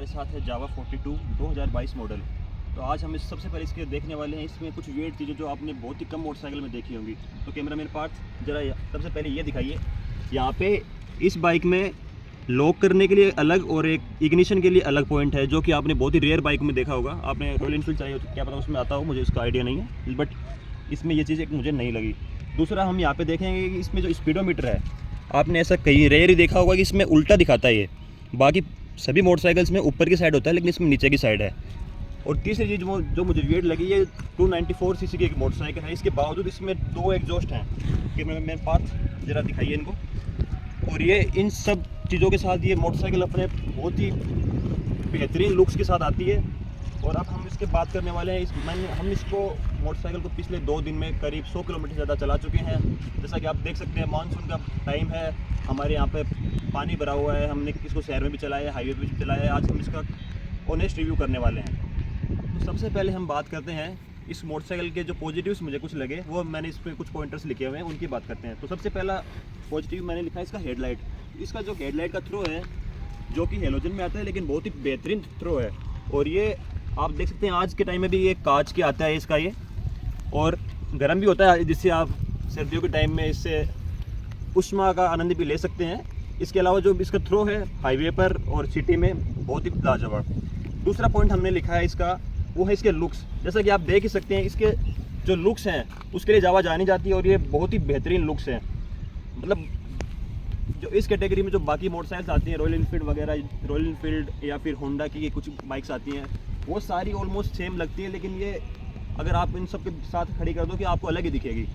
हमारे साथ है जावा 42 2022 मॉडल। तो आज हम सबसे पहले इसके देखने वाले हैं, इसमें कुछ वेट चीज़ें जो आपने बहुत ही कम मोटरसाइकिल में देखी होंगी। तो कैमरामैन पार्ट जरा सबसे पहले ये दिखाइए। यहाँ पे इस बाइक में लॉक करने के लिए अलग और एक इग्निशन के लिए अलग पॉइंट है, जो कि आपने बहुत ही रेयर बाइक में देखा होगा। आपने रॉयल इनफील्ड चाहिए तो क्या पता उसमें आता हो, मुझे इसका आइडिया नहीं है, बट इसमें ये चीज़ एक मुझे नहीं लगी। दूसरा हम यहाँ पे देखेंगे कि इसमें जो स्पीडोमीटर है, आपने ऐसा कहीं रेयर ही देखा होगा कि इसमें उल्टा दिखाता है। ये बाकी सभी मोटरसाइकिल्स में ऊपर की साइड होता है, लेकिन इसमें नीचे की साइड है। और तीसरी चीज़ जो मुझे वेट लगी, ये 294 सीसी की एक मोटरसाइकिल है, इसके बावजूद इसमें 2 एग्जॉस्ट हैं। कि मैं पार्ट जरा दिखाइए इनको। और ये इन सब चीज़ों के साथ ये मोटरसाइकिल अपने बहुत ही बेहतरीन लुक्स के साथ आती है। और अब हम इसके बात करने वाले हैं। हम इसको मोटरसाइकिल को पिछले 2 दिन में करीब 100 किलोमीटर ज़्यादा चला चुके हैं। जैसा कि आप देख सकते हैं, मानसून का टाइम है, हमारे यहाँ पे पानी भरा हुआ है। हमने इसको शहर में भी चलाया है, हाईवे पे भी चलाया है। आज हम इसका ऑनेस्ट रिव्यू करने वाले हैं। तो सबसे पहले हम बात करते हैं इस मोटरसाइकिल के जो पॉजिटिव्स मुझे कुछ लगे, वो मैंने इस पर कुछ पॉइंटर्स लिखे हुए हैं, उनकी बात करते हैं। तो सबसे पहला पॉजिटिव मैंने लिखा है इसका हेडलाइट। इसका जो हेडलाइट का थ्रो है, जो कि हेलोजन में आता है, लेकिन बहुत ही बेहतरीन थ्रो है। और ये आप देख सकते हैं, आज के टाइम में भी ये कांच के आता है इसका ये, और गर्म भी होता है, जिससे आप सर्दियों के टाइम में इससे उष्मा का आनंद भी ले सकते हैं। इसके अलावा जो इसका थ्रो है हाईवे पर और सिटी में, बहुत ही लाजवाब। दूसरा पॉइंट हमने लिखा है इसका, वो है इसके लुक्स। जैसा कि आप देख ही सकते हैं, इसके जो लुक्स हैं उसके लिए जावा जानी जाती है, और ये बहुत ही बेहतरीन लुक्स हैं। मतलब जो इस कैटेगरी में जो बाकी मोटरसाइकिल्स आती हैं, रॉयल इनफील्ड वगैरह, रॉयल इनफील्ड या फिर होंडा की कुछ बाइक्स आती हैं, वो सारी ऑलमोस्ट सेम लगती है, लेकिन ये अगर आप इन सब के साथ खड़ी कर दो कि आपको अलग ही दिखेगी।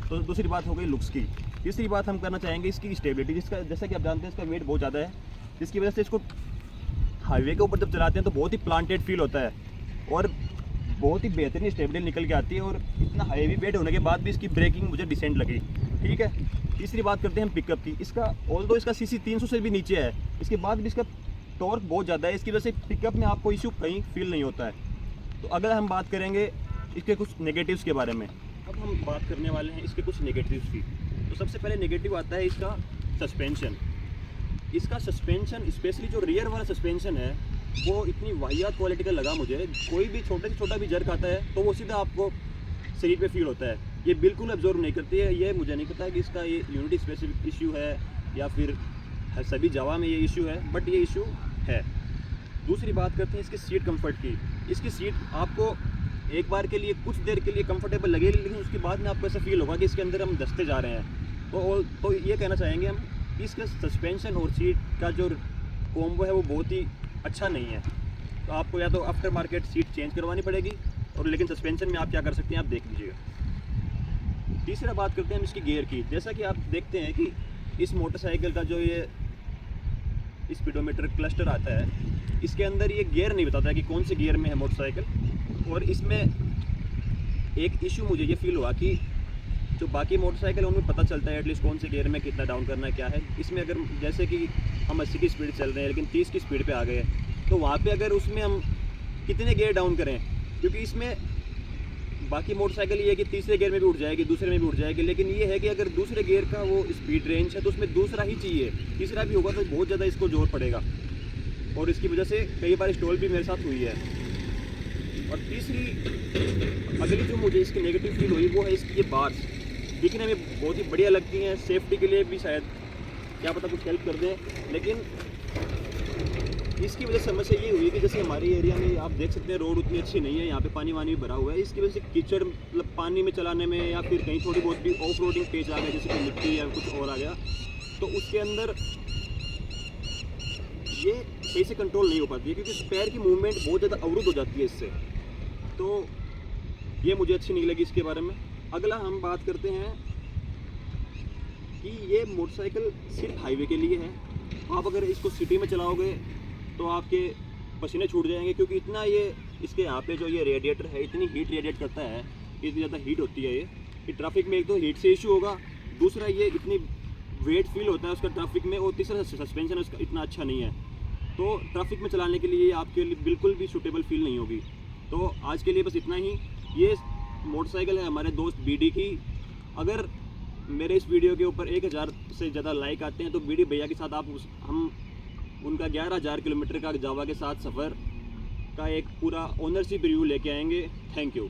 तो दूसरी बात हो गई लुक्स की। तीसरी बात हम करना चाहेंगे इसकी स्टेबिलिटी, जिसका जैसा कि आप जानते हैं इसका वेट बहुत ज़्यादा है, जिसकी वजह से इसको हाईवे के ऊपर जब चलाते हैं तो बहुत ही प्लांटेड फील होता है, और बहुत ही बेहतरीन स्टेबिलिटी निकल के आती है। और इतना हैवी वेट होने के बाद भी इसकी ब्रेकिंग मुझे डिसेंट लगी, ठीक है। तीसरी बात करते हैं हम पिकअप की। इसका ऑल्दो इसका सीसी 300 से भी नीचे है, इसके बाद भी इसका टॉर्क बहुत ज़्यादा है, इसकी वजह से पिकअप में आपको इशू कहीं फील नहीं होता है। तो अगर हम बात करेंगे इसके कुछ नेगेटिव्स के बारे में, अब हम बात करने वाले हैं इसके कुछ नेगेटिव्स की। तो सबसे पहले नेगेटिव आता है इसका सस्पेंशन। इसका सस्पेंशन, स्पेशली जो रियर वाला सस्पेंशन है, वो इतनी वाहियात क्वालिटी का लगा मुझे। कोई भी छोटे से छोटा भी जर्क आता है तो वो सीधा आपको शरीर पे फील होता है। ये बिल्कुल एब्जॉर्ब नहीं करती है। ये मुझे नहीं पता कि इसका ये यूनिटी स्पेसिफिक इशू है या फिर सभी जावा में ये इशू है, बट ये इशू है। दूसरी बात करते हैं इसकी सीट कंफर्ट की। इसकी सीट आपको एक बार के लिए कुछ देर के लिए कंफर्टेबल लगेगी, लेकिन उसके बाद में आपको ऐसा फील होगा कि इसके अंदर हम दसते जा रहे हैं। तो ये कहना चाहेंगे हम, इसका सस्पेंशन और सीट का जो कॉम्बो है वो बहुत ही अच्छा नहीं है। तो आपको या तो आफ्टर मार्केट सीट चेंज करवानी पड़ेगी, और लेकिन सस्पेंशन में आप क्या कर सकते हैं, आप देख लीजिएगा। तीसरा बात करते हैं हम इसकी गियर की। जैसा कि आप देखते हैं कि इस मोटरसाइकिल का जो ये स्पीडोमीटर क्लस्टर आता है, इसके अंदर ये गियर नहीं बताता है कि कौन से गियर में है मोटरसाइकिल। और इसमें एक इशू मुझे ये फील हुआ कि जो बाकी मोटरसाइकिल है उनमें पता चलता है एटलीस्ट कौन से गियर में कितना डाउन करना है, क्या है। इसमें अगर जैसे कि हम 80 की स्पीड चल रहे हैं लेकिन 30 की स्पीड पे आ गए, तो वहाँ पे अगर उसमें हम कितने गियर डाउन करें, क्योंकि इसमें बाकी मोटरसाइकिल ये है कि तीसरे गियर में भी उठ जाएगी, दूसरे में भी उठ जाएगी, लेकिन ये है कि अगर दूसरे गियर का वो स्पीड रेंज है तो उसमें दूसरा ही चाहिए। तीसरा भी होगा तो बहुत ज़्यादा इसको जोर पड़ेगा, और इसकी वजह से कई बार स्टॉल भी मेरे साथ हुई है। और तीसरी अगली जो मुझे इसकी नेगेटिव फील हुई, वो है इसकी ये बार्स। दिखने में बहुत ही बढ़िया लगती हैं, सेफ्टी के लिए भी शायद क्या पता कुछ हेल्प कर दें, लेकिन इसकी वजह से समस्या ये हुई कि जैसे हमारे एरिया में आप देख सकते हैं रोड उतनी अच्छी नहीं है, यहाँ पे पानी वानी भी भरा हुआ है। इसकी वजह से कीचड़, मतलब पानी में चलाने में या फिर कहीं थोड़ी बहुत भी ऑफ रोडिंग पेज आ गया, जैसे कि मिट्टी या कुछ और आ गया, तो उसके अंदर ये सही से कंट्रोल नहीं हो पाती है, क्योंकि पैर की मूवमेंट बहुत ज़्यादा अवरुद्ध हो जाती है इससे। तो ये मुझे अच्छी नहीं लगी इसके बारे में। अगला हम बात करते हैं कि ये मोटरसाइकिल सिर्फ हाईवे के लिए है। आप अगर इसको सिटी में चलाओगे तो आपके पसीने छूट जाएंगे, क्योंकि इतना ये इसके यहाँ पे जो ये रेडिएटर है, इतनी हीट रेडिएट करता है, इतनी ज़्यादा हीट होती है ये कि ट्रैफिक में एक तो हीट से इशू होगा, दूसरा ये इतनी वेट फील होता है उसका ट्रैफिक में, और तीसरा सस्पेंशन उसका इतना अच्छा नहीं है। तो ट्रैफिक में चलाने के लिए आपके लिए बिल्कुल भी सूटेबल फील नहीं होगी। तो आज के लिए बस इतना ही। ये मोटरसाइकिल है हमारे दोस्त BD की। अगर मेरे इस वीडियो के ऊपर 1000 से ज़्यादा लाइक आते हैं तो BD भैया के साथ हम उनका 11,000 किलोमीटर का जावा के साथ सफ़र का एक पूरा ओनरशिप रिव्यू लेके आएंगे। Thank you.